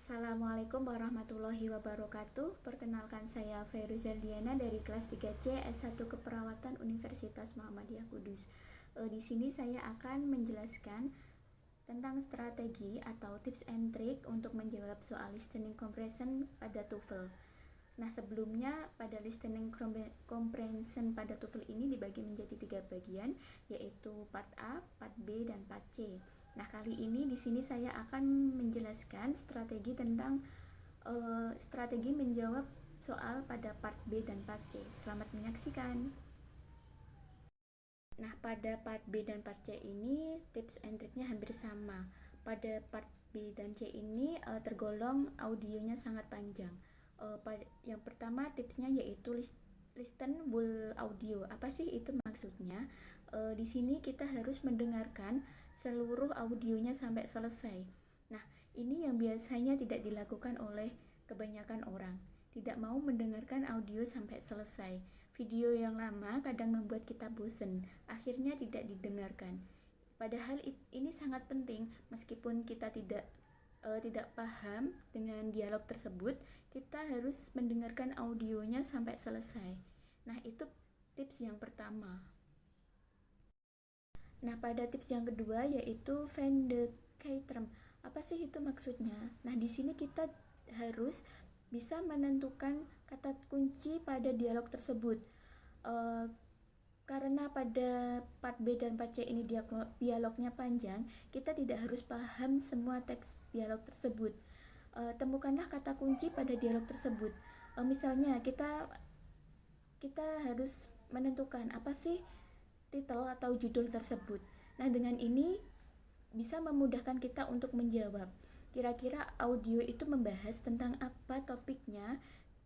Assalamualaikum warahmatullahi wabarakatuh. Perkenalkan saya Feiruzal Diana dari kelas 3C S1 Keperawatan Universitas Muhammadiyah Kudus. Di sini saya akan menjelaskan tentang strategi atau tips and trick untuk menjawab soal listening comprehension pada TOEFL. Nah, sebelumnya pada listening comprehension pada TOEFL ini dibagi menjadi 3 bagian, yaitu part A, part B, dan part C. Nah, kali ini di sini saya akan menjelaskan strategi tentang strategi menjawab soal pada part B dan part C. Selamat menyaksikan. Nah, pada part B dan part C ini tips and triknya hampir sama. Pada part B dan C ini tergolong audionya sangat panjang. Yang pertama tipsnya yaitu listen full audio. Apa sih itu maksudnya? Di sini kita harus mendengarkan seluruh audionya sampai selesai. Nah, ini yang biasanya tidak dilakukan oleh kebanyakan orang. Tidak mau mendengarkan audio sampai selesai. Video yang lama kadang membuat kita bosan, akhirnya tidak didengarkan. Padahal ini sangat penting, meskipun kita tidak paham dengan dialog tersebut, kita harus mendengarkan audionya sampai selesai. Nah, itu tips yang pertama. Nah, pada tips yang kedua yaitu find the key term. Apa sih itu maksudnya? Nah, di sini kita harus bisa menentukan kata kunci pada dialog tersebut. Karena pada part B dan part C ini dialognya panjang, kita tidak harus paham semua teks dialog tersebut. Temukanlah kata kunci pada dialog tersebut. Misalnya kita harus menentukan apa sih titel atau judul tersebut. Nah, dengan ini bisa memudahkan kita untuk menjawab. Kira-kira audio itu membahas tentang apa topiknya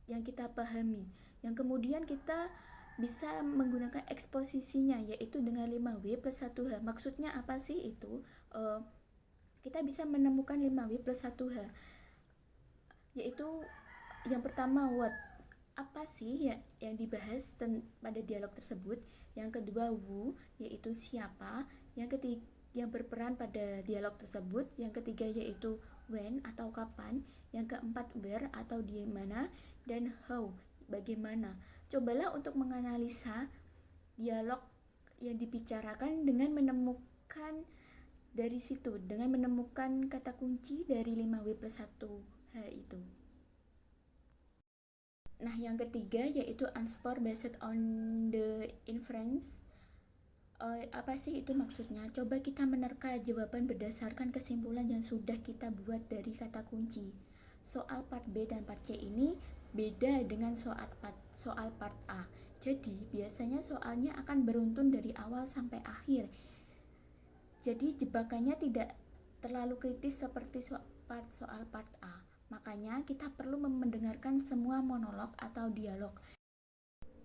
yang kita pahami. Yang kemudian kita bisa menggunakan eksposisinya, yaitu dengan 5W plus 1H. Maksudnya apa sih itu? Kita bisa menemukan 5W plus 1H, yaitu yang pertama what, apa sih yang dibahas pada dialog tersebut. Yang kedua who, yaitu siapa. Yang ketiga yang berperan pada dialog tersebut. Yang ketiga yaitu when atau kapan. Yang keempat where atau di mana. Dan how, bagaimana. Cobalah untuk menganalisa dialog yang dibicarakan dengan menemukan dari situ, dengan menemukan kata kunci dari 5W plus 1H itu. Nah, yang ketiga yaitu answer based on the inference. Apa sih itu maksudnya? Coba kita menerka jawaban berdasarkan kesimpulan yang sudah kita buat dari kata kunci. Soal part B dan part C ini beda dengan soal part A. Jadi, biasanya soalnya akan beruntun dari awal sampai akhir. Jadi, jebakannya tidak terlalu kritis seperti soal part A. Makanya, kita perlu mendengarkan semua monolog atau dialog.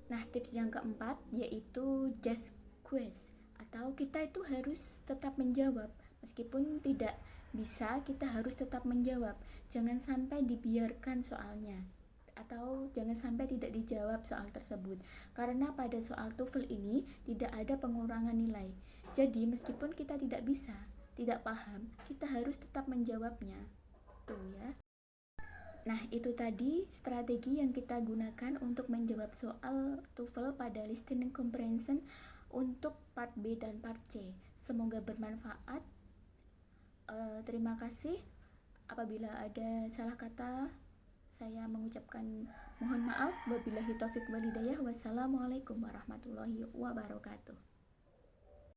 Nah, tips yang keempat yaitu just quiz, atau kita itu harus tetap menjawab. Meskipun tidak bisa, kita harus tetap menjawab. Jangan sampai dibiarkan soalnya, atau jangan sampai tidak dijawab soal tersebut. Karena pada soal TOEFL ini tidak ada pengurangan nilai. Jadi meskipun kita tidak bisa, tidak paham, kita harus tetap menjawabnya. Tuh ya. Nah, itu tadi strategi yang kita gunakan untuk menjawab soal TOEFL pada listening comprehension untuk part B dan part C. Semoga bermanfaat. Terima kasih. Apabila ada salah kata, saya mengucapkan mohon maaf. Wabillahi taufik wal hidayah. Wassalamualaikum warahmatullahi wabarakatuh.